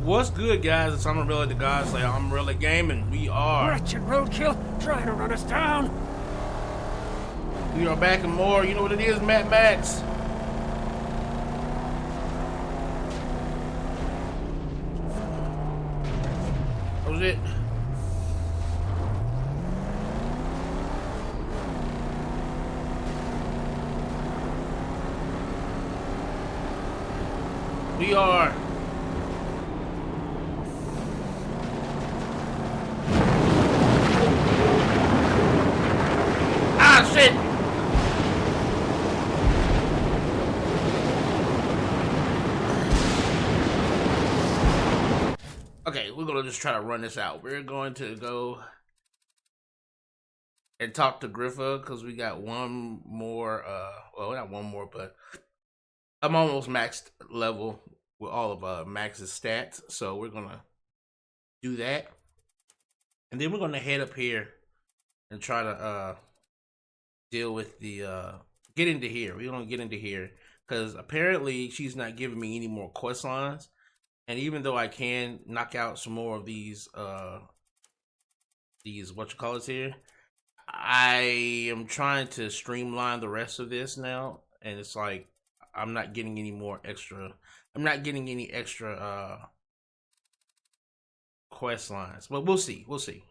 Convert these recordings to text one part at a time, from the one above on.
What's good, guys? It's Amon-Rellik, the guys say Amon-Rellik Gaming. We are. Wretched roadkill, trying to run us down. We are back and more. You know what it is, Mad Max. That was it. We are. Ah, shit! Okay, we're gonna just try to run this out. We're going to go and talk to Griffa because we got one more, well, not one more, but I'm almost maxed level with all of Max's stats, so we're gonna do that, and then we're gonna head up here and try to deal with the get into here. We're gonna get into here because apparently she's not giving me any more quest lines, and even though I can knock out some more of these whatchamacallits here, I am trying to streamline the rest of this now, and it's like I'm not getting any more extra. I'm not getting any extra quest lines, but we'll see. We'll see.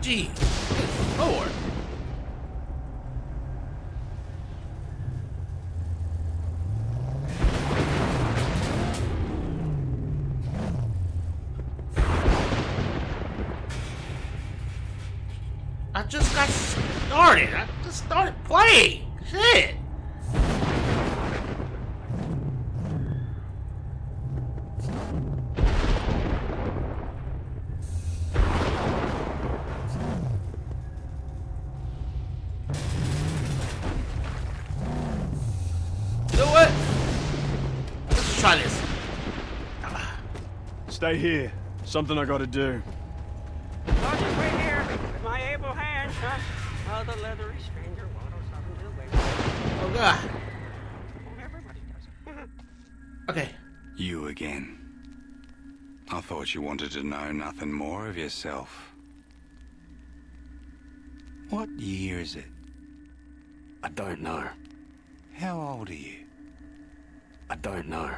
Gee, good Lord. I just got started. I just started playing. Shit. Try this. Stay here. Something I gotta do. I'll just wait here with my able hands, huh? Oh, the leathery stranger waddles up into the way. Oh, God. Everybody does it. Okay. You again. I thought you wanted to know nothing more of yourself. What year is it? I don't know. How old are you? I don't know.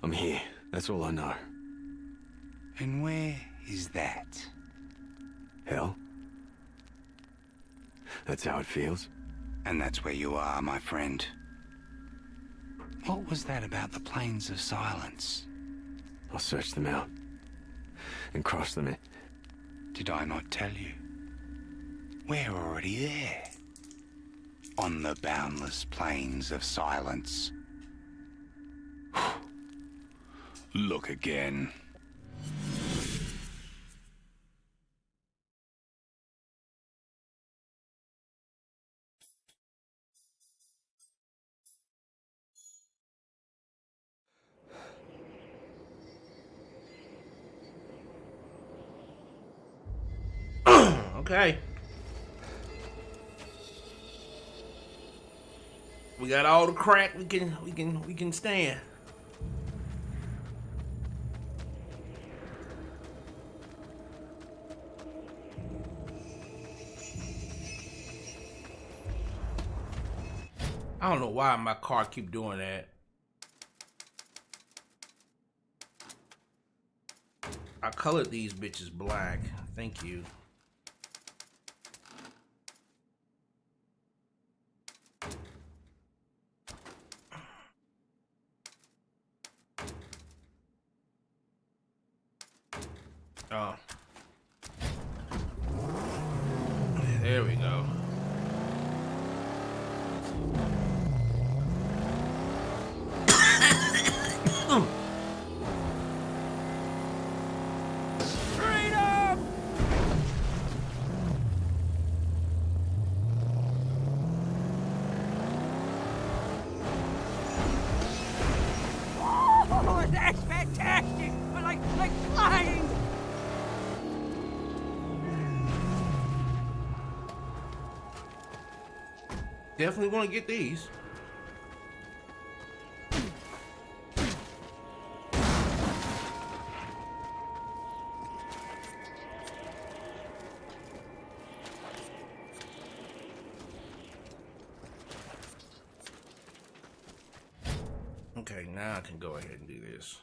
I'm here. That's all I know. And where is that? Hell? That's how it feels. And that's where you are, my friend. What was that about the Plains of Silence? I'll search them out. And cross them in. Did I not tell you? We're already there. On the boundless Plains of Silence. Look again. Okay. We got all the crack we can stand. I don't know why my car keep doing that. I colored these bitches black. Thank you. Oh. There we go. Freedom! Oh, that's fantastic! Like flying! Definitely want to get these. Okay, now I can go ahead and do this.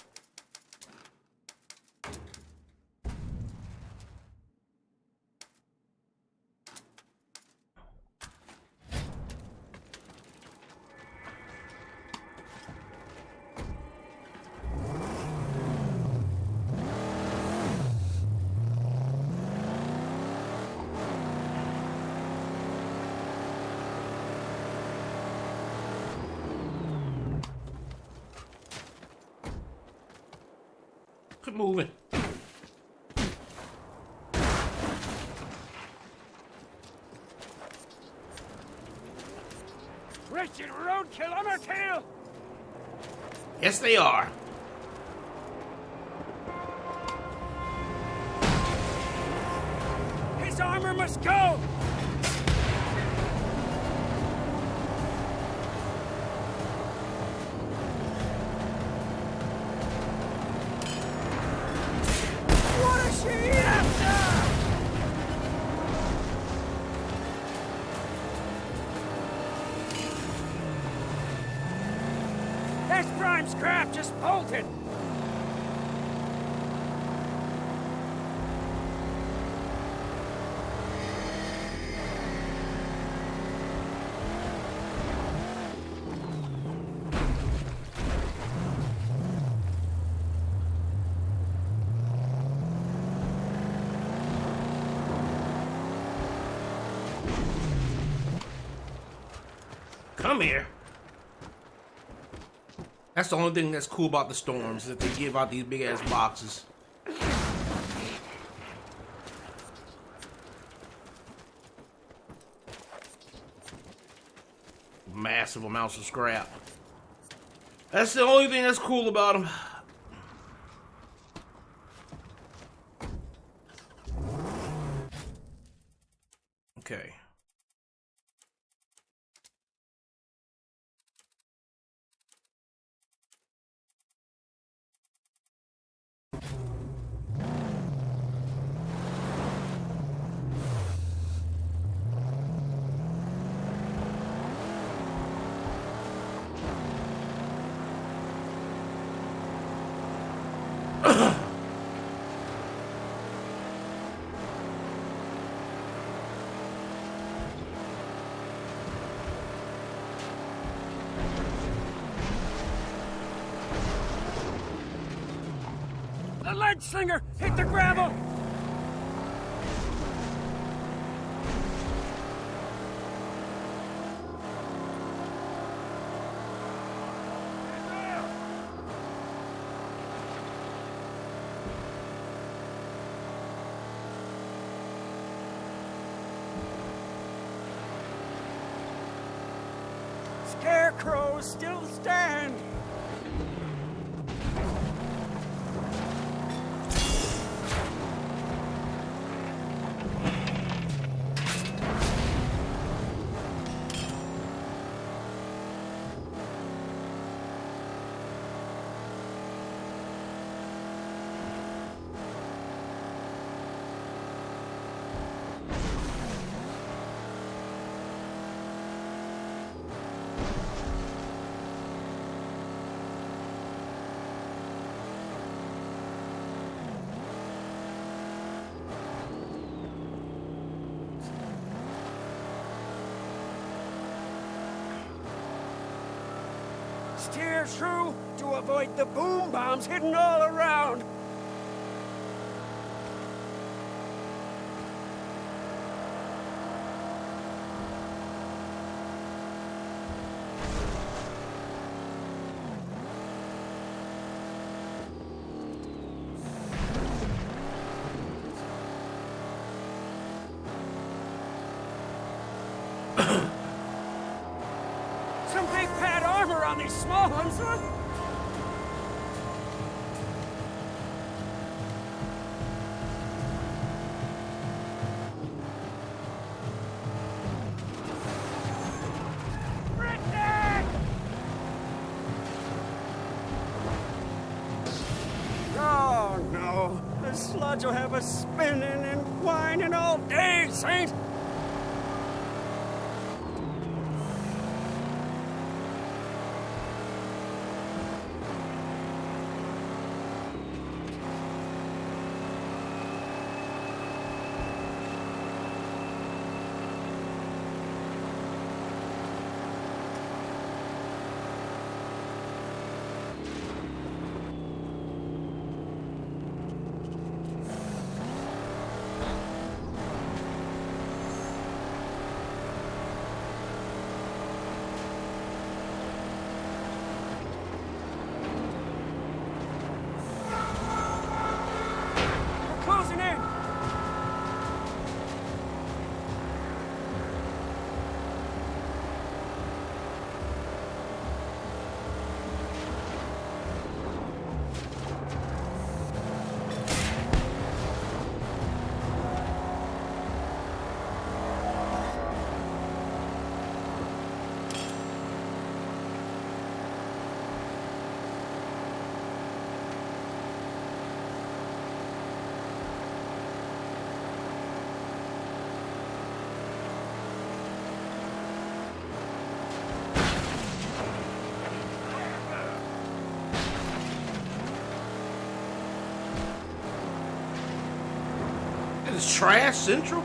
Keep moving. Wretched roadkill on our tail! Yes, they are. His armor must go! What a she after! That's Prime's craft just bolted! Come here. That's the only thing that's cool about the storms, is that they give out these big ass boxes. Massive amounts of scrap. That's the only thing that's cool about them. Okay. The lead slinger hit the gravel! Scarecrows still stand! steer true to avoid the boom bombs hidden all around. Some big pad armor on these small ones, huh? Oh, no. The sludge will have us spinning and whining all day, Saint. Closing in! Is trash central?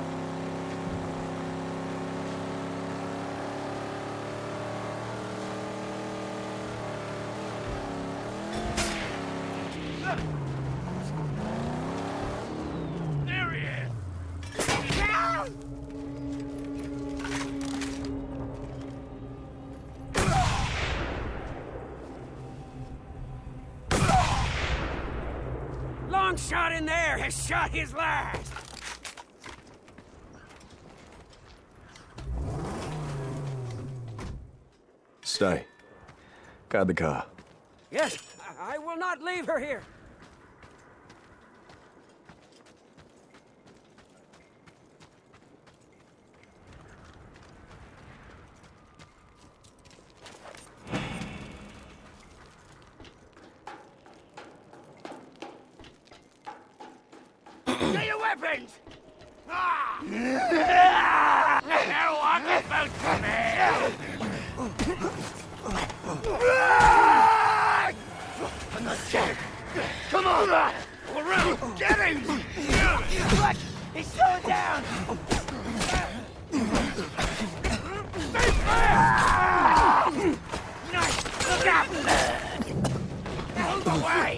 There he is! Long shot in there has shot his last! Stay. Guard the car. Yes, I will not leave her here. Get your weapons! Now walk about to me! I'm not scared. Come on! All around! Get him! What? He's slowing down! Stay fast! Nice! Look out! Move away!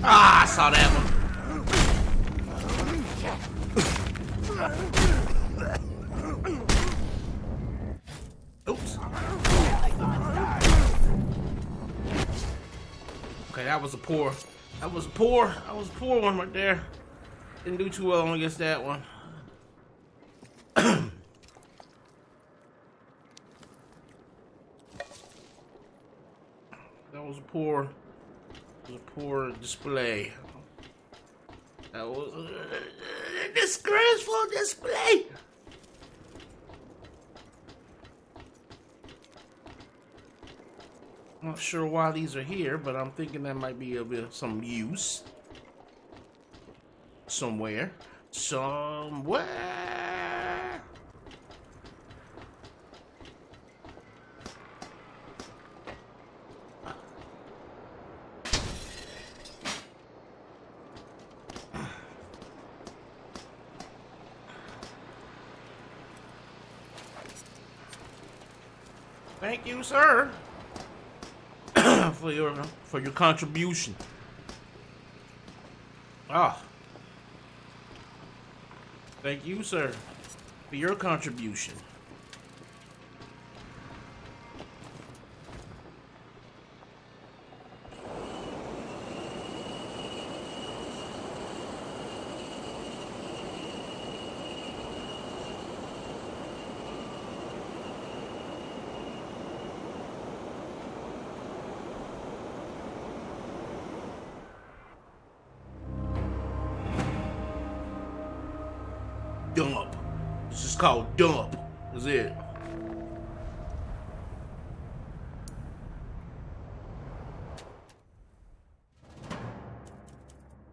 Ah, I saw that one. Oops. Okay, that was a poor one right there. Didn't do too well against that one. That was a poor display. That was a disgraceful display. Not sure why these are here, but I'm thinking that might be of some use. Somewhere. Thank you, sir, for your contribution. Ah, thank you, sir, for your contribution. Dump. This is called dump. That's it.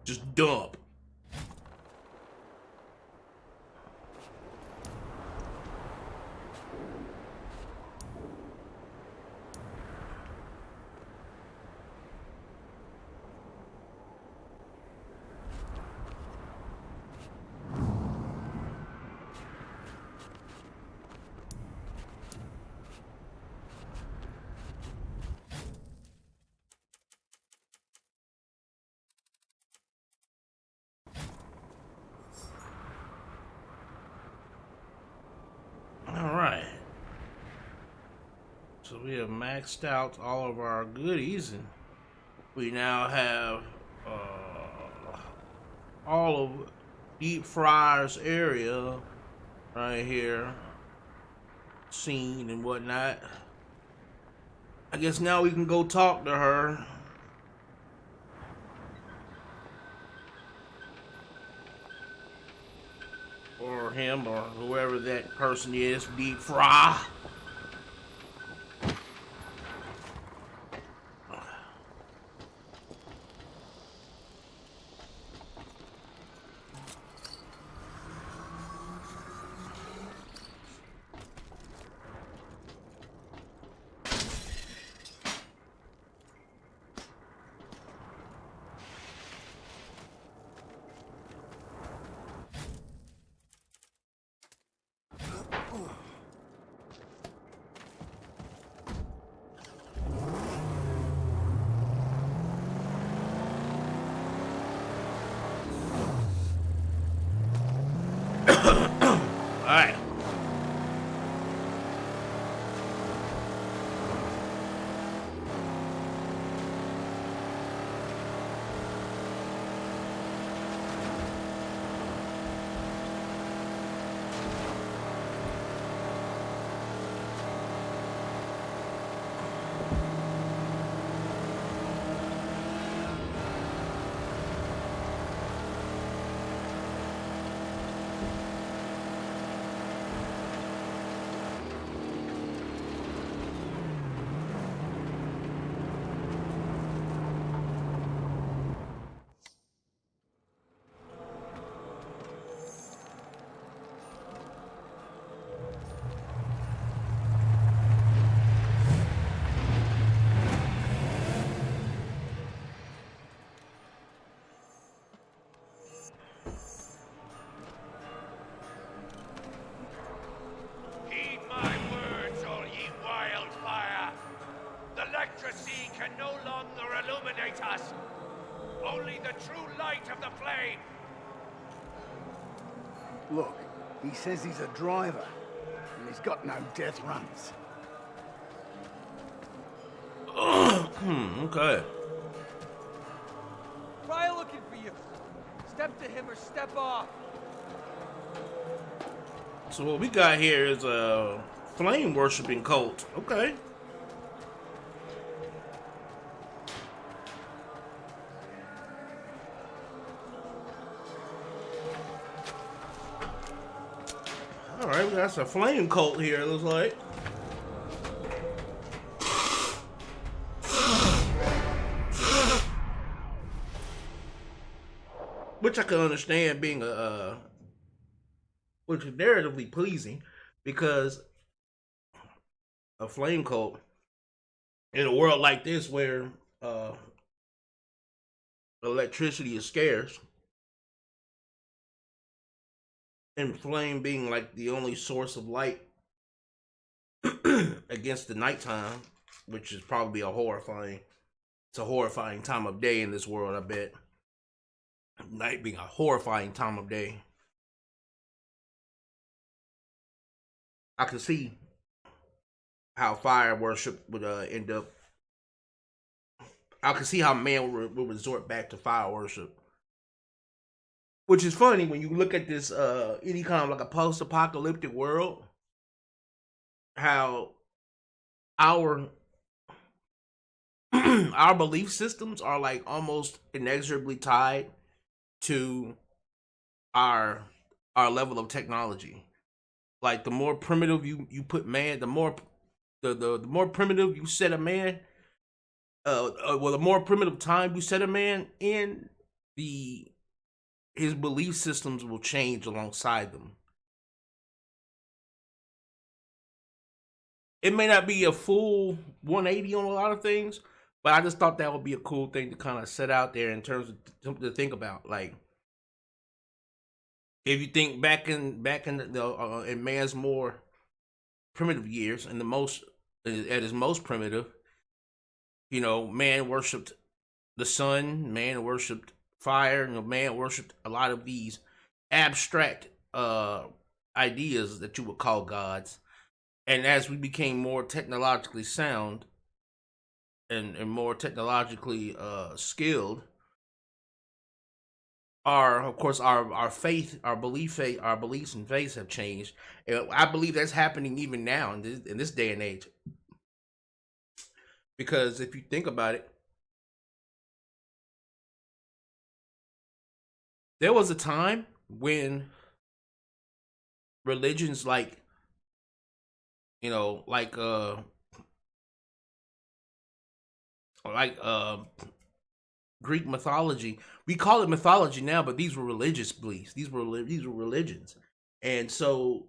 Just dump. Alright. So we have maxed out all of our goodies, and we now have all of Deep Friah's area right here seen and whatnot. I guess now we can go talk to her. Or him, or whoever that person is, Deep Friah. Alright. Heed my words, all ye wildfire. The electricity can no longer illuminate us. Only the true light of the flame. Look, he says he's a driver, and he's got no death runs. Okay. Friah looking for you. Step to him or step off. So what we got here is a flame worshiping cult. Okay. Alright, we got a flame cult here, it looks like. Which I can understand being which is narratively pleasing, because a flame cult in a world like this where electricity is scarce, and flame being like the only source of light against the nighttime, which is probably a horrifying. It's a horrifying time of day in this world. I bet night being a horrifying time of day. I can see how fire worship would end up. I can see how man will resort back to fire worship. Which is funny when you look at this any kind of like a post-apocalyptic world, how our our belief systems are like almost inexorably tied to our level of technology. Like the more primitive you put man, the more primitive you set a man, the more primitive time you set a man in, his belief systems will change alongside them. It may not be a full 180 on a lot of things, but I just thought that would be a cool thing to kind of set out there in terms of something to think about. Like, if you think back in man's more primitive years, and at his most primitive, man worshipped the sun, man worshipped fire, man worshipped a lot of these abstract ideas that you would call gods. And as we became more technologically sound and more technologically skilled, our faith, our beliefs and faiths have changed. And I believe that's happening even now in this day and age. Because if you think about it, there was a time when religions like Greek mythology. We call it mythology now, but these were religious beliefs. These were religions. And so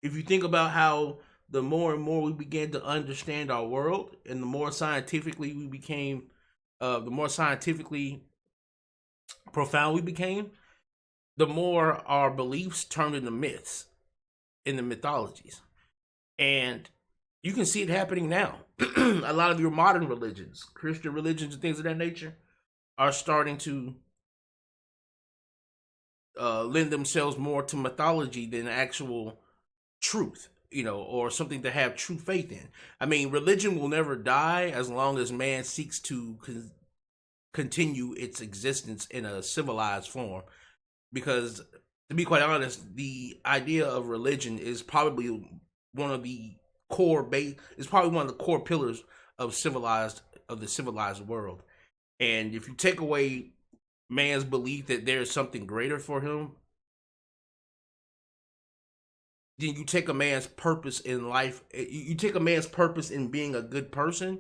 if you think about how the more and more we began to understand our world, and the more scientifically we became, the more scientifically profound we became, the more our beliefs turned into myths, in the mythologies. And you can see it happening now. A lot of your modern religions, Christian religions and things of that nature, are starting to lend themselves more to mythology than actual truth, or something to have true faith in. I mean, religion will never die as long as man seeks to continue its existence in a civilized form. Because, to be quite honest, the idea of religion is probably one of the core pillars of the civilized world. And if you take away man's belief that there is something greater for him, then you take a man's purpose in life. You take a man's purpose in being a good person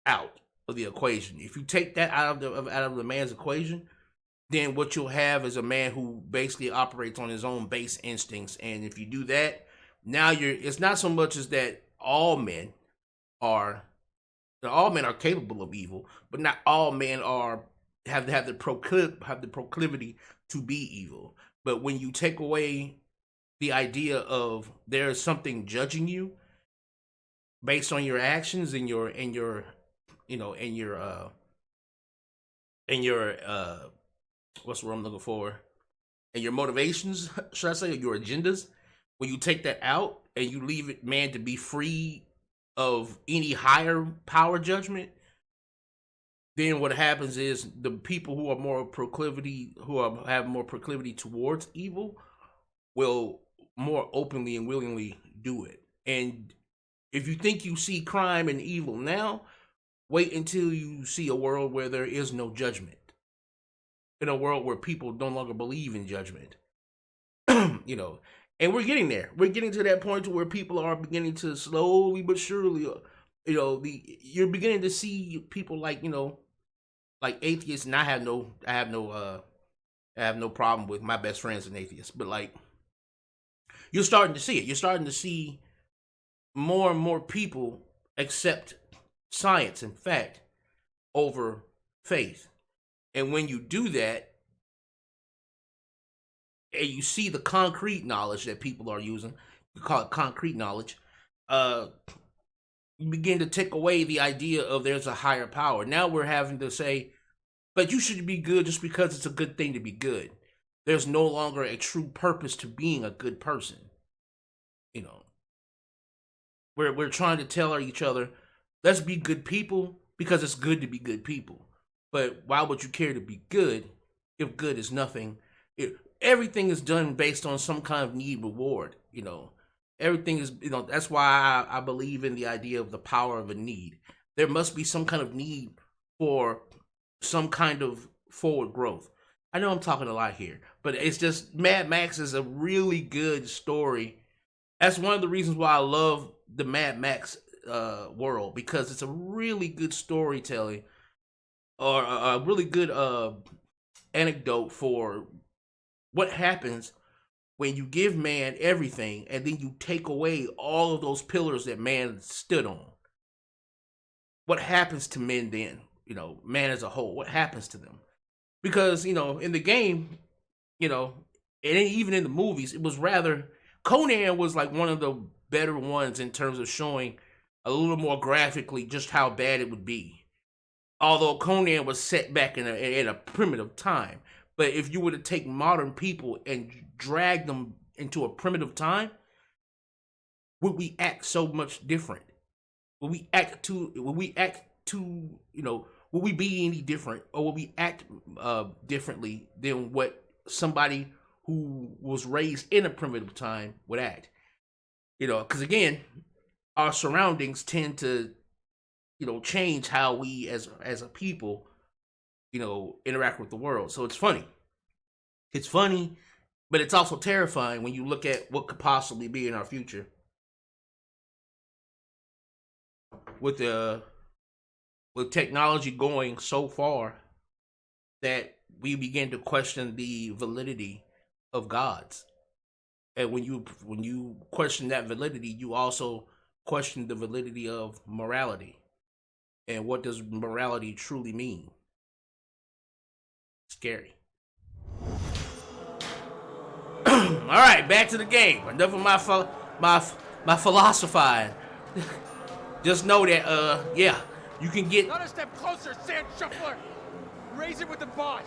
out of the equation. If you take that out of the man's equation, then what you'll have is a man who basically operates on his own base instincts. And if you do that, now it's not so much as that all men are capable of evil, but not all men have the proclivity to be evil. But when you take away the idea of there is something judging you based on your actions and your what's the word I'm looking for? And your motivations, should I say, your agendas, when you take that out and you leave it, man, to be free of any higher power judgment, then what happens is the people who have more proclivity towards evil will more openly and willingly do it. And if you think you see crime and evil now, wait until you see a world where there is no judgment. In a world where people no longer believe in judgment. And we're getting there. We're getting to that point to where people are beginning to slowly but surely, you're beginning to see people like atheists, and I have no problem with my best friends and atheists, but like, you're starting to see it. You're starting to see more and more people accept science and fact over faith. And when you do that, and you see the concrete knowledge that people are using, you call it concrete knowledge, you begin to take away the idea of there's a higher power. Now we're having to say, but you should be good just because it's a good thing to be good. There's no longer a true purpose to being a good person. You know, we're trying to tell each other, let's be good people because it's good to be good people. But why would you care to be good if good is nothing? Everything is done based on some kind of need reward. You know, everything is, you know, that's why I believe in the idea of the power of a need. There must be some kind of need for some kind of forward growth. I know I'm talking a lot here, but it's just Mad Max is a really good story. That's one of the reasons why I love the Mad Max world, because it's a really good storytelling, or a really good anecdote for what happens when you give man everything and then you take away all of those pillars that man stood on. What happens to men then? You know, man as a whole, what happens to them? Because, you know, in the game, you know, and even in the movies, it was rather, Conan was like one of the better ones in terms of showing a little more graphically just how bad it would be. Although Conan was set back in a primitive time. But if you were to take modern people and drag them into a primitive time, would we act so much different? Would we act too, you know, will we be any different, or will we act differently than what somebody who was raised in a primitive time would act? You know, because again, our surroundings tend to, you know, change how we as a people, you know, interact with the world. So it's funny. It's funny, but it's also terrifying when you look at what could possibly be in our future. With technology going so far that we begin to question the validity of gods. And when you question that validity, you also question the validity of morality. And what does morality truly mean? Scary. All right, back to the game. Enough of my philosophizing. Just know that yeah, you can get. Not a step closer, sand shuffler. Raise it with the boss.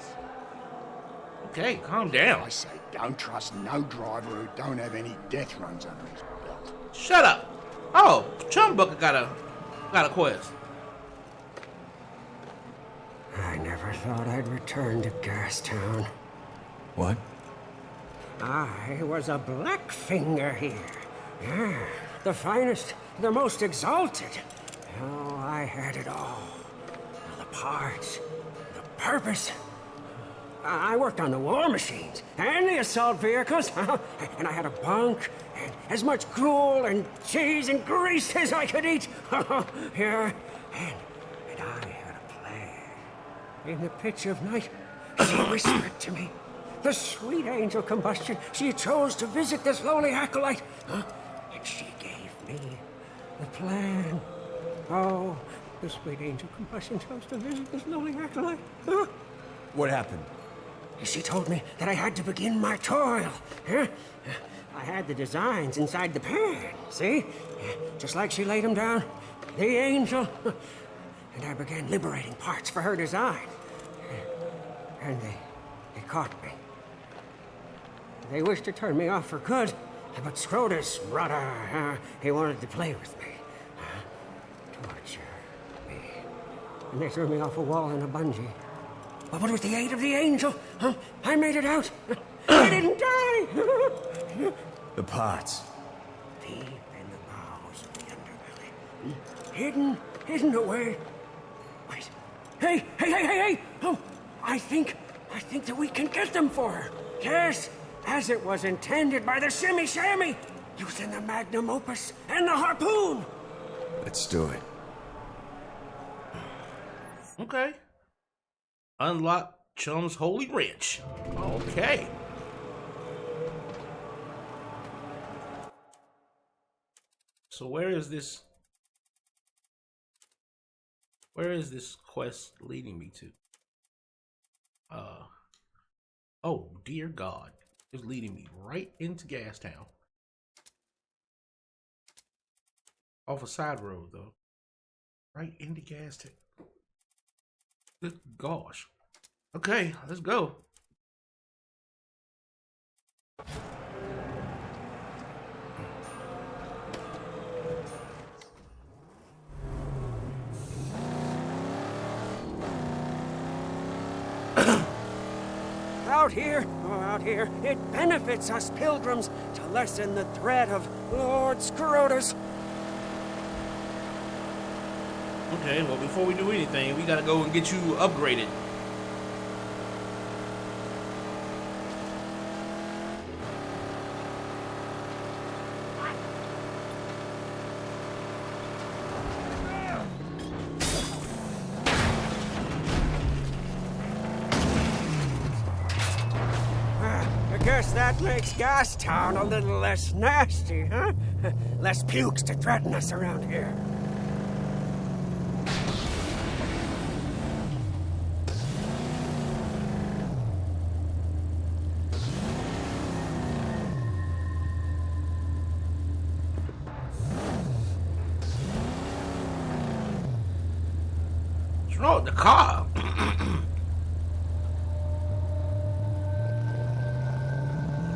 Okay, calm down. I say, don't trust no driver who don't have any death runs under his belt. Shut up. Oh, Chumbucket got a quest. I never thought I'd return to Gastown. What? I was a Blackfinger here. Yeah, the finest, the most exalted. Oh, I had it all. The parts, the purpose. I worked on the war machines and the assault vehicles, and I had a bunk and as much gruel and cheese and grease as I could eat. Here, and I had a plan. In the pitch of night, she whispered to me. The sweet angel combustion, she chose to visit this lowly acolyte, and she gave me the plan. Oh, the sweet angel combustion chose to visit this lowly acolyte. What happened? She told me that I had to begin my toil. I had the designs inside the pan, see? Just like she laid them down, the angel. And I began liberating parts for her design. And they caught me. They wished to turn me off for good, but Scrotus, brother, he wanted to play with me. Torture me. And they threw me off a wall in a bungee. But with the aid of the angel, I made it out. I didn't die. The parts. Deep in the bowels of the Underbelly. Hidden away. Wait. Hey. Oh, I think that we can get them for her. Yes, as it was intended by the Shimmy Shammy. Using the magnum opus and the harpoon. Let's do it. Okay. Unlock Chum's Holy Wrench. Okay. So where is this quest leading me to? Oh dear God. It's leading me right into Gastown. off a side road though. Right in the gas tank. Good gosh. Okay, let's go. Out here, it benefits us pilgrims to lessen the threat of Lord Scrotus. Okay, well, before we do anything, we gotta go and get you upgraded. I guess that makes Gastown a little less nasty, huh? Less pukes to threaten us around here. What's wrong with the car?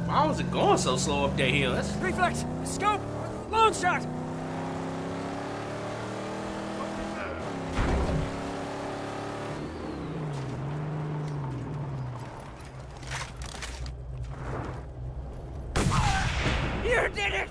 Why was it going so slow up that hill? That's... Reflex! Scope! Long shot! You did it!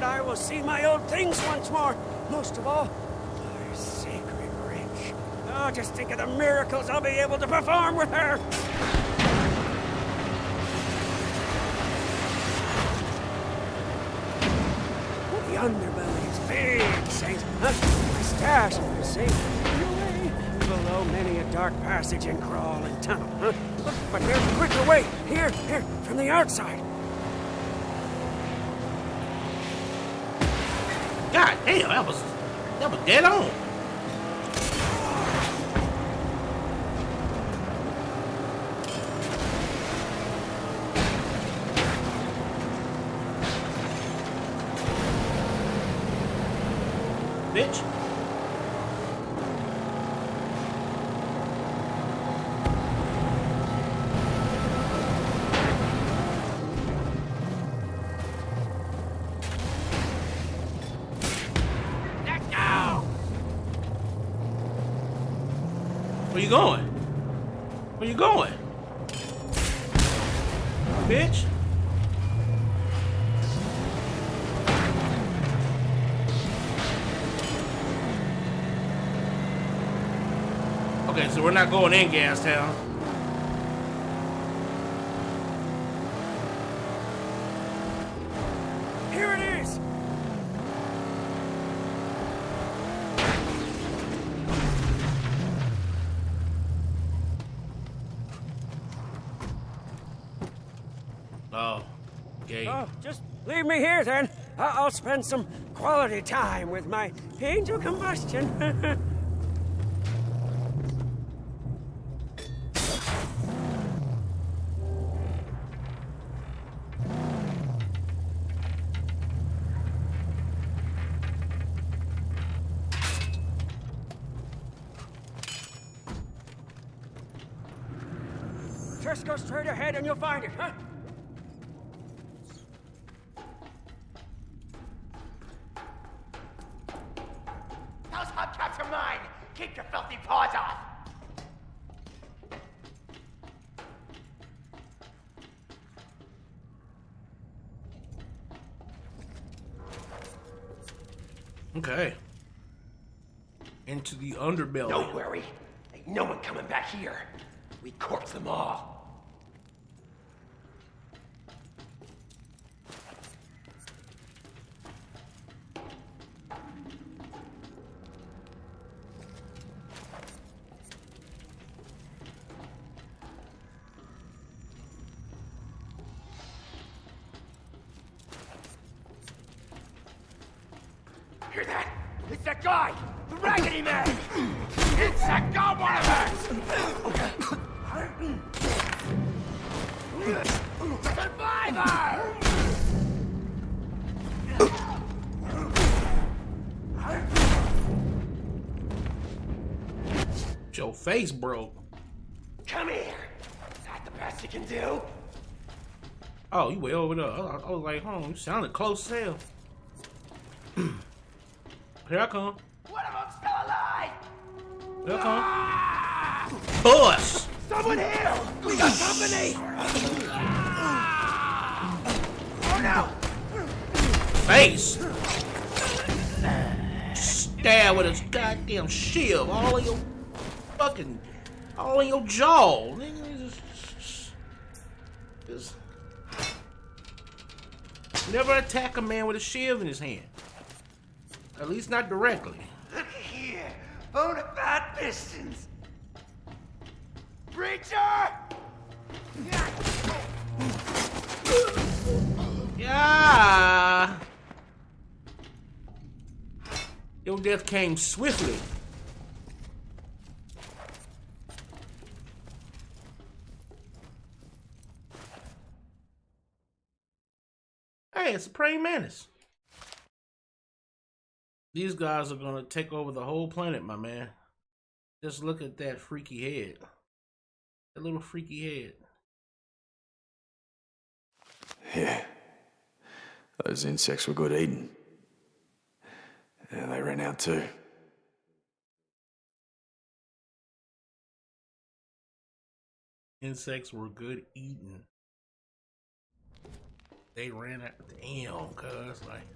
I will see my old things once more. Most of all, my sacred wrench. Oh, just think of the miracles I'll be able to perform with her. The Underbelly is big, Saint. My stash is safe away below many a dark passage and crawl and tunnel. Look, but there's a quicker way. Here, from the outside. God damn, that was dead on. Bitch. Where you going? Where you going? Bitch. Okay, so we're not going in Gastown. Here it is. Oh, okay. Oh, just leave me here then. I'll spend some quality time with my angel combustion. Just go straight ahead and you'll find it, huh? Those hubcaps are mine! Keep your filthy paws off! Okay. Into the Underbelly. Don't worry. Ain't no one coming back here. We corpse them all. Hear that? It's that guy! The Raggedy Man! It's that god one of us! Survivor! Your face broke. Come here! Is that the best you can do? Oh, you way over there. I was like, hold on, you sounded close as hell. Here I come. One of them's still alive! Here I come. Ah! Push! Someone here! We got company! Oh no! Face! Stab with his goddamn shield all in your fucking, all in your jaw. Nigga, just never attack a man with a shield in his hand. At least not directly. Look here! Bonafide Pistons! Preacher! Yeah. Your death came swiftly. Hey, it's a praying mantis. These guys are gonna take over the whole planet, my man. Just look at that freaky head. That little freaky head. Yeah. Those insects were good eating. And they ran out too. Insects were good eating. They ran out. Damn, cuz like.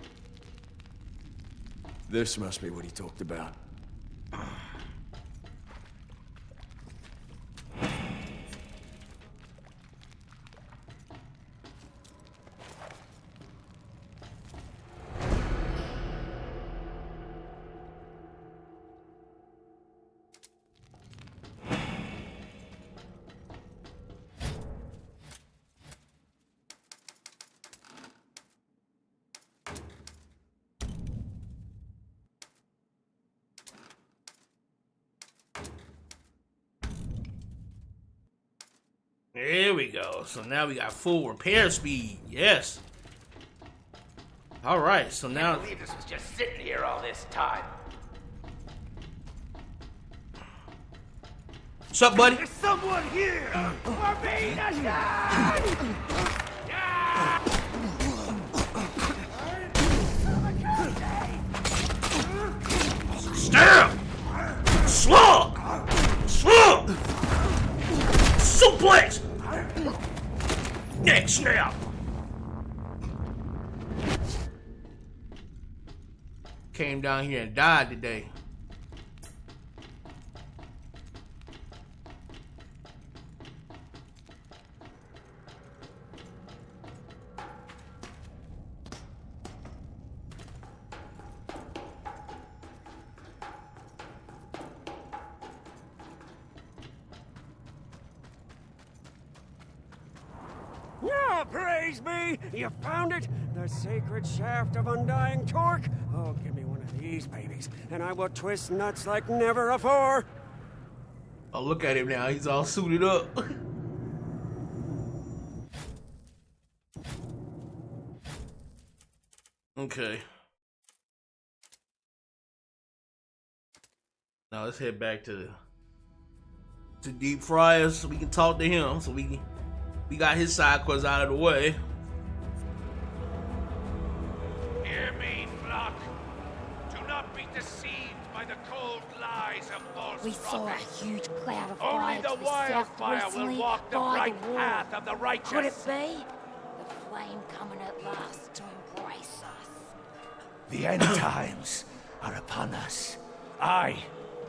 This must be what he talked about. There we go. So now we got full repair speed. Yes. All right. So now. I believe this was just sitting here all this time. What's up, buddy? There's someone here! We're being attacked! Yeah! Stab! Slug! Slug! Suplex! Neck snap! Came down here and died today. Yeah, praise me! You found it! The sacred shaft of undying torque! Oh, give me one of these babies, and I will twist nuts like never afore! Oh, look at him now. He's all suited up. Okay. Now let's head back to Deep Friah so we can talk to him. So we got his side quests out of the way. Hear me, flock. Do not be deceived by the cold lies of false We saw a prophets. huge cloud of Only fire the to the south wildfire recently will walk the by right the wall. path of the righteous. Could it be? The flame coming at last to embrace us. The end times are upon us. I,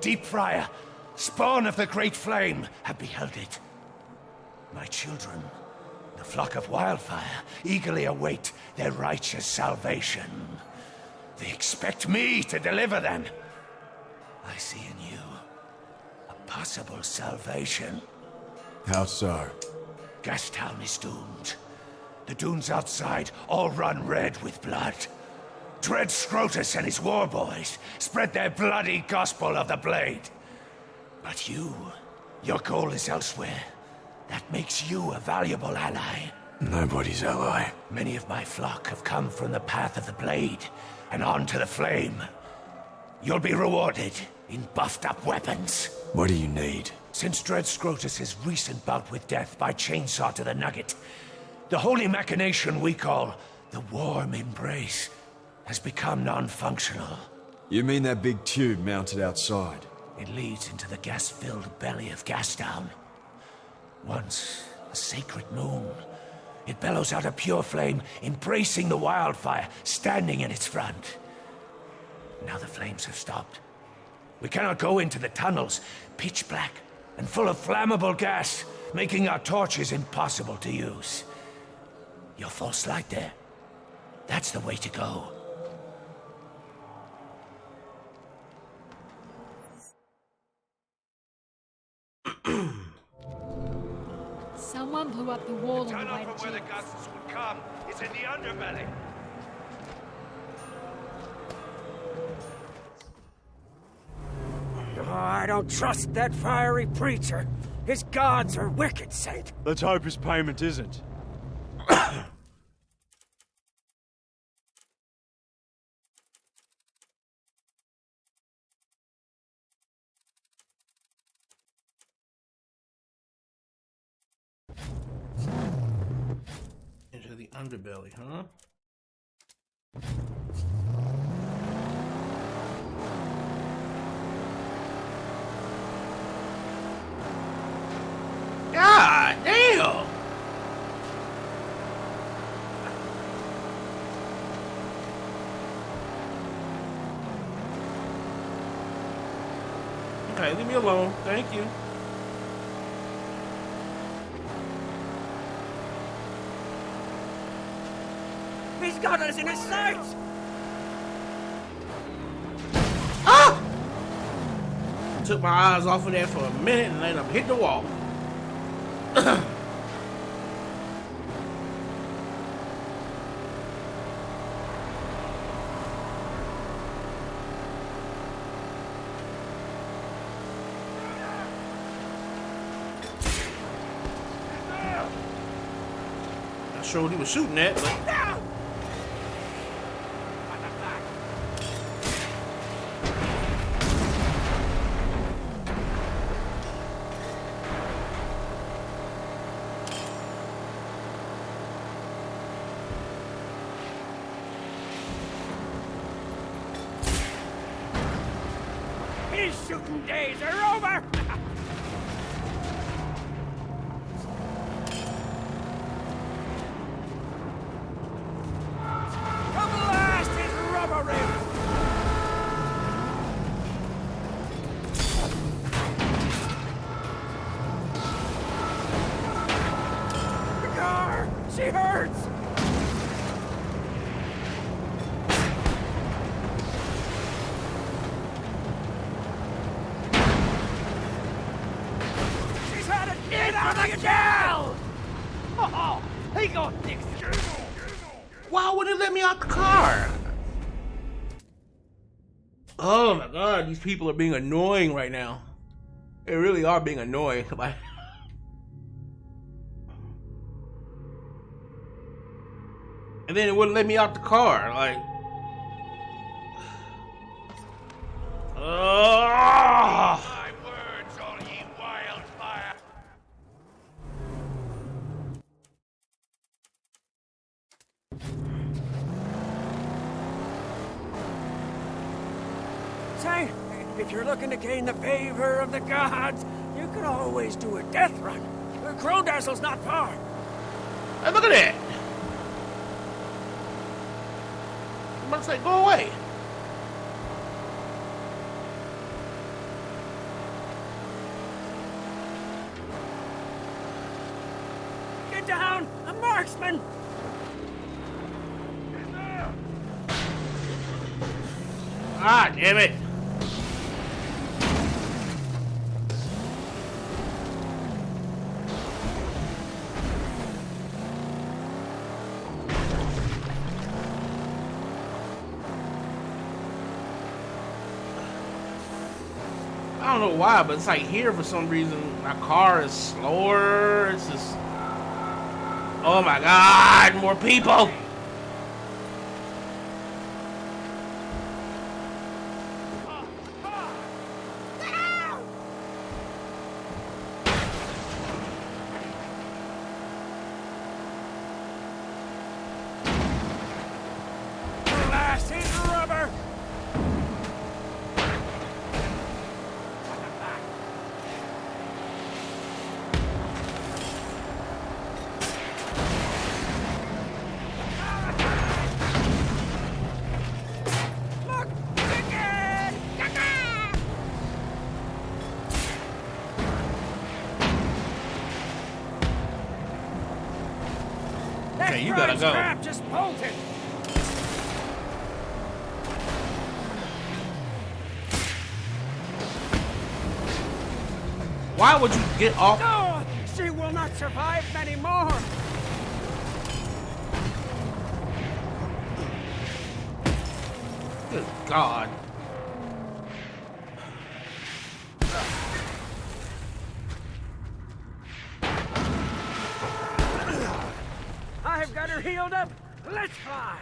Deep Friah, spawn of the great flame, have beheld it. My children, the flock of wildfire, eagerly await their righteous salvation. They expect me to deliver them. I see in you a possible salvation. How so? Gastown is doomed. The dunes outside all run red with blood. Dread Scrotus and his war boys spread their bloody gospel of the blade. But you, your goal is elsewhere. That makes you a valuable ally. Nobody's ally. Many of my flock have come from the path of the blade and on to the flame. You'll be rewarded in buffed-up weapons. What do you need? Since Dread Scrotus' recent bout with death by chainsaw to the nugget, the holy machination we call the Warm Embrace has become non-functional. You mean that big tube mounted outside? It leads into the gas-filled belly of Gastown. Once a sacred moon, it bellows out a pure flame, embracing the wildfire, standing in its front. Now the flames have stopped. We cannot go into the tunnels, pitch black and full of flammable gas, making our torches impossible to use. Your false light there, that's the way to go. Someone blew up the wall on the way to Where the gases would come is in the Underbelly. Oh, I don't trust that fiery preacher. His gods are wicked, Saint. Let's hope his payment isn't. Into the Underbelly, huh? God damn! Okay, leave me alone. Thank you. He's got us in his sights! Ah! Took my eyes off of that for a minute and then I hit the wall. Not sure what he was shooting at, but His shooting days are over! Come blast his rubber ribs! The car! She hurts! She's had it! Get out of the jail! Oh, he got Dixon! why wouldn't it let me out the car? Oh my god, these people are being annoying right now. They really are being annoying. Like, and then it wouldn't let me out the car. Like, My words, all ye wildfire. Saint, if you're looking to gain the favor of the gods, you can always do a death run. Crow-Dazzle's not far. hey, look at that. I'm about to say, go away. Get down! A marksman! Ah, damn it. don't know why, but it's like here for some reason my car is slower. It's just, oh my god, more people. Okay, you gotta go. Crap just bolted. Why would you get off? No, she will not survive many more. Good God. I've got her healed up. Let's fly.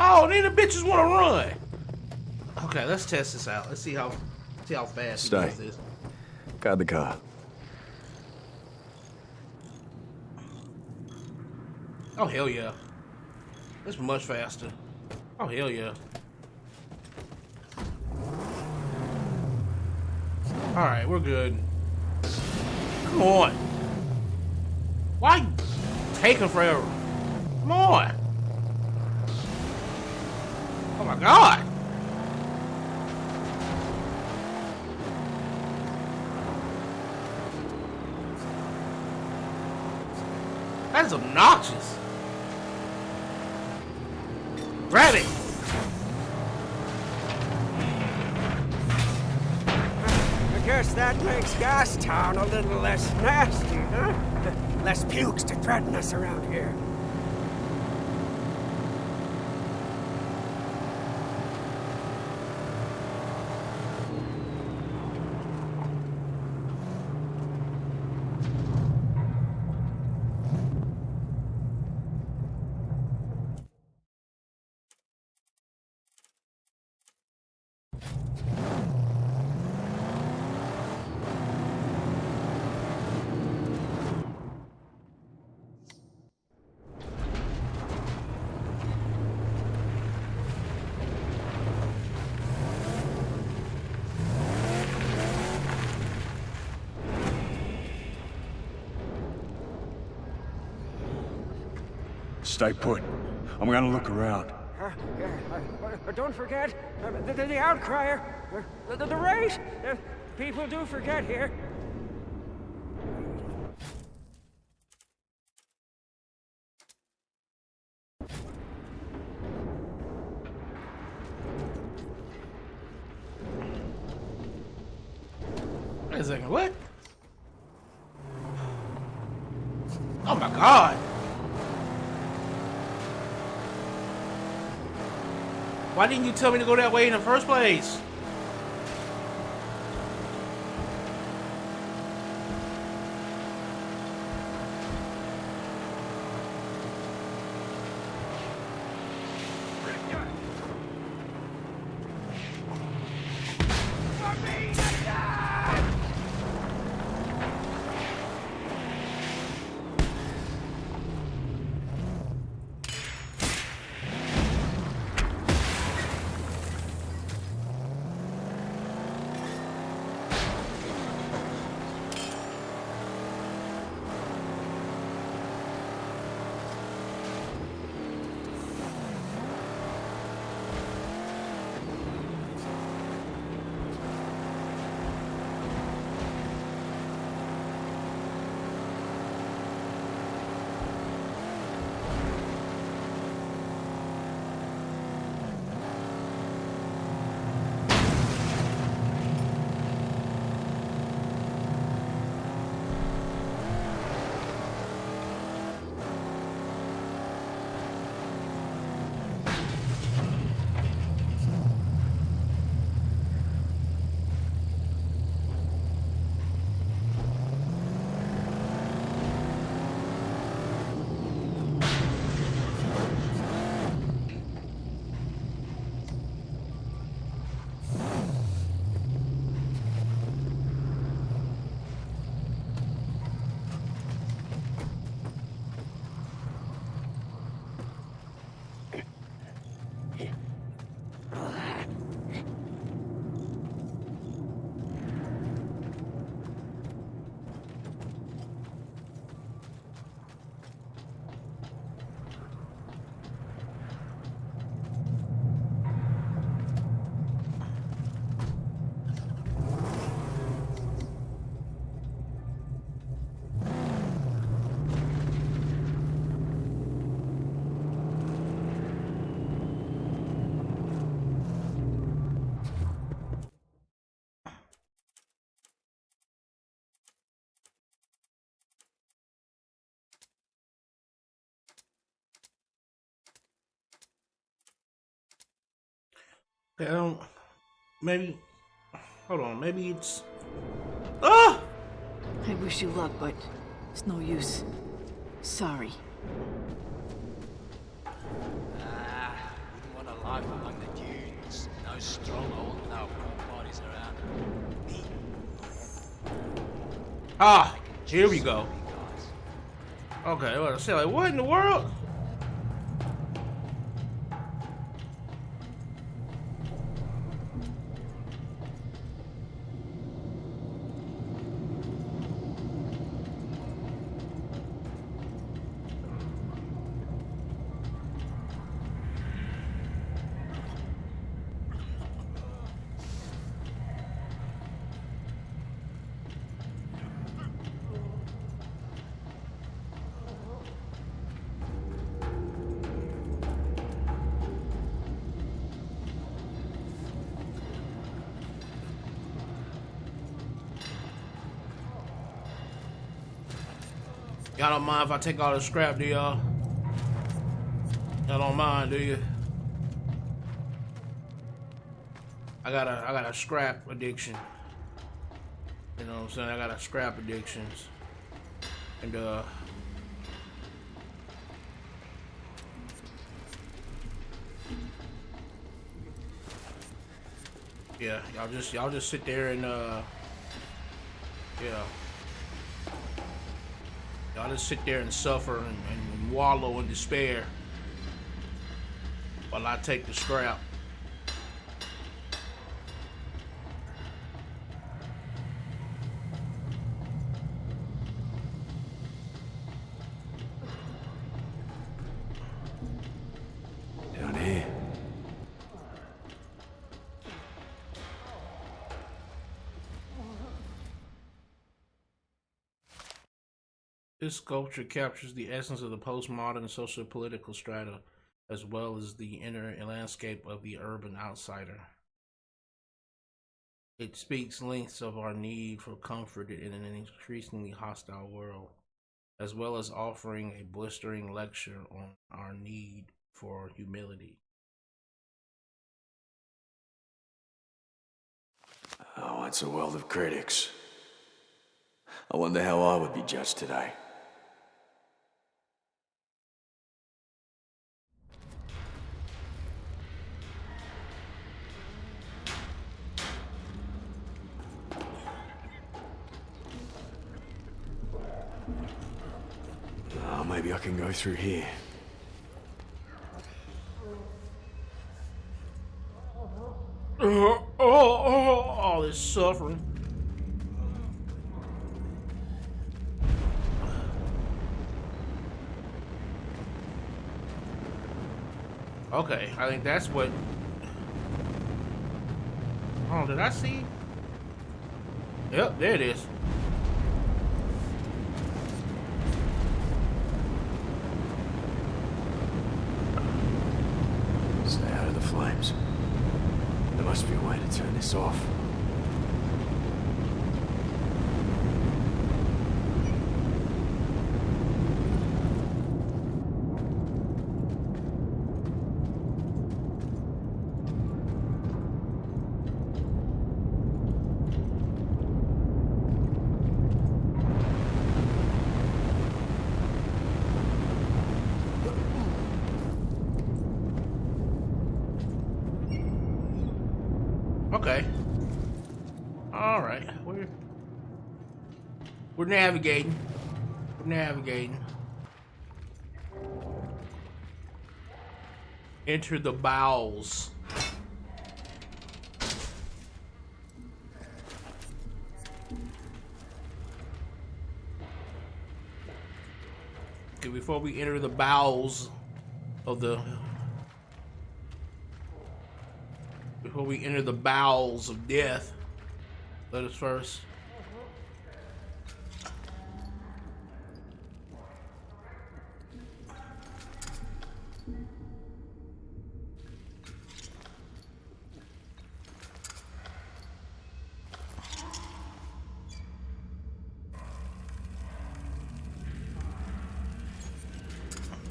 Oh, then the bitches want to run. Okay, let's test this out. Let's see how fast he does this. Guide the car. Oh hell yeah. It's much faster. Oh hell yeah. Alright, we're good. Come on. Why you taking forever? Come on. Oh my god. That is obnoxious. Grab it. I guess that makes Gastown a little less nasty, huh? Less pukes to threaten us around here. Stay put. I'm gonna look around. Don't forget the outcrier, the race. People do forget here. Wait a second, what? Oh my god. Why didn't you tell me to go that way in the first place? Okay, I don't. Maybe. Hold on. Maybe it's. Ah! I wish you luck, but it's no use. Sorry. Wouldn't want to live among the dunes. No stronghold, no cool bodies around. Ah! Here we go. Okay, well, I say, like, what in the world? Y'all don't mind if I take all the scrap, do y'all? Y'all don't mind, do you? I got a scrap addiction. You know what I'm saying? I got a scrap addictions. And yeah, y'all just sit there and yeah. Y'all just sit there and suffer and wallow in despair while I take the scrap. Down here. This sculpture captures the essence of the postmodern socio-political strata, as well as the inner landscape of the urban outsider. It speaks lengths of our need for comfort in an increasingly hostile world, as well as offering a blistering lecture on our need for humility. Oh, it's a world of critics. I wonder how I would be judged today. Oh, maybe I can go through here. All this suffering. Okay, I think that's what. Oh, did I see? Yep, there it is. Stay out of the flames. There must be a way to turn this off. Okay. All right. We're navigating. We're navigating. Enter the bowels. Okay, before we enter the bowels of the Before we enter the bowels of death, let us first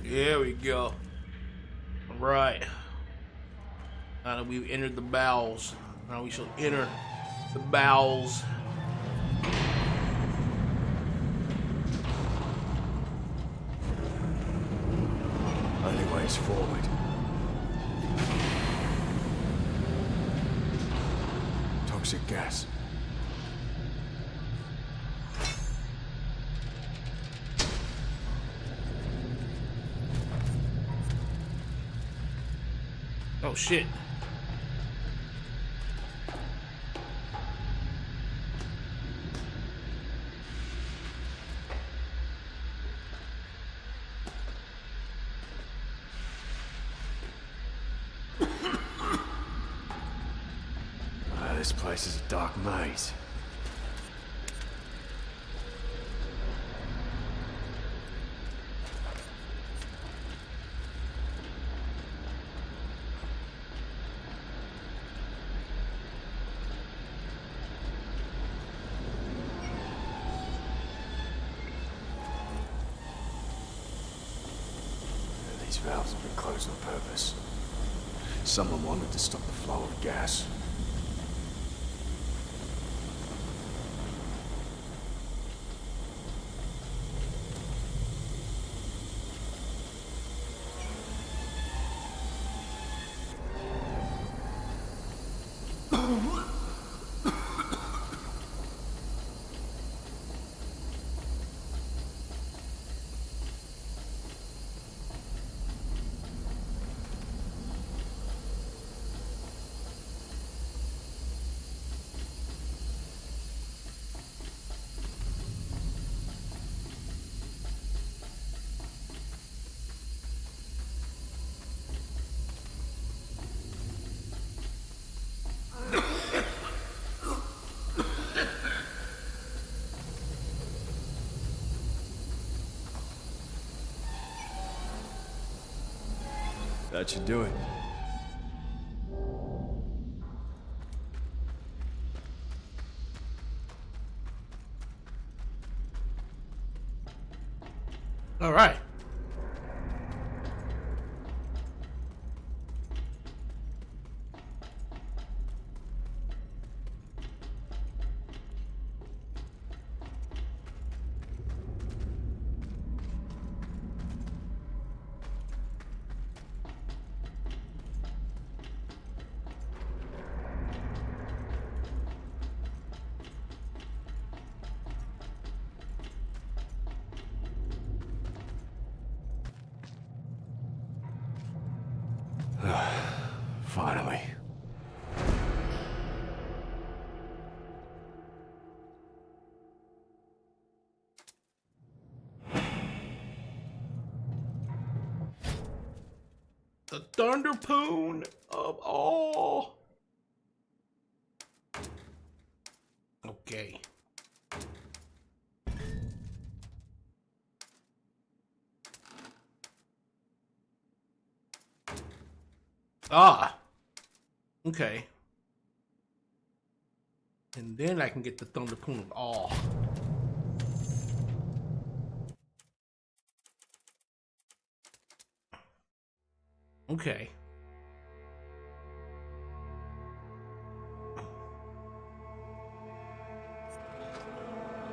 there we go. All right. Now that we've entered the bowels, now we shall enter the bowels. Only way is forward. Toxic gas. Oh shit. This place is a dark maze. These valves have been closed on purpose. Someone wanted to stop the flow of gas. That should do it. All right. Finally. The Thunderpoon of all. Okay. Ah. Okay. And then I can get the Thunderpoon of all. Okay.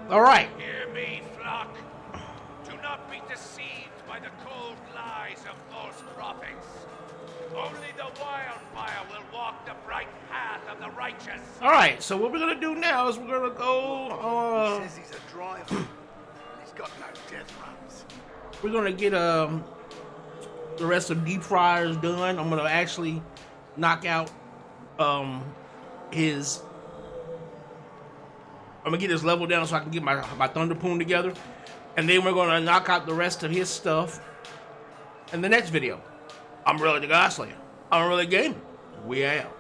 All right. Hear me, flock. Do not be deceived by the cold lies of false prophets. Only the wildfire will walk the bright path of the righteous. All right. So what we're gonna do now is we're gonna go. He says he's a driver. And he's got no death runs. We're gonna get the rest of Deep Friah's done. I'm gonna actually knock out his. I'm gonna get his level down so I can get my Thunderpoon together, and then we're gonna knock out the rest of his stuff in the next video. I'm really the Godslayer. I'm really gaming. We out.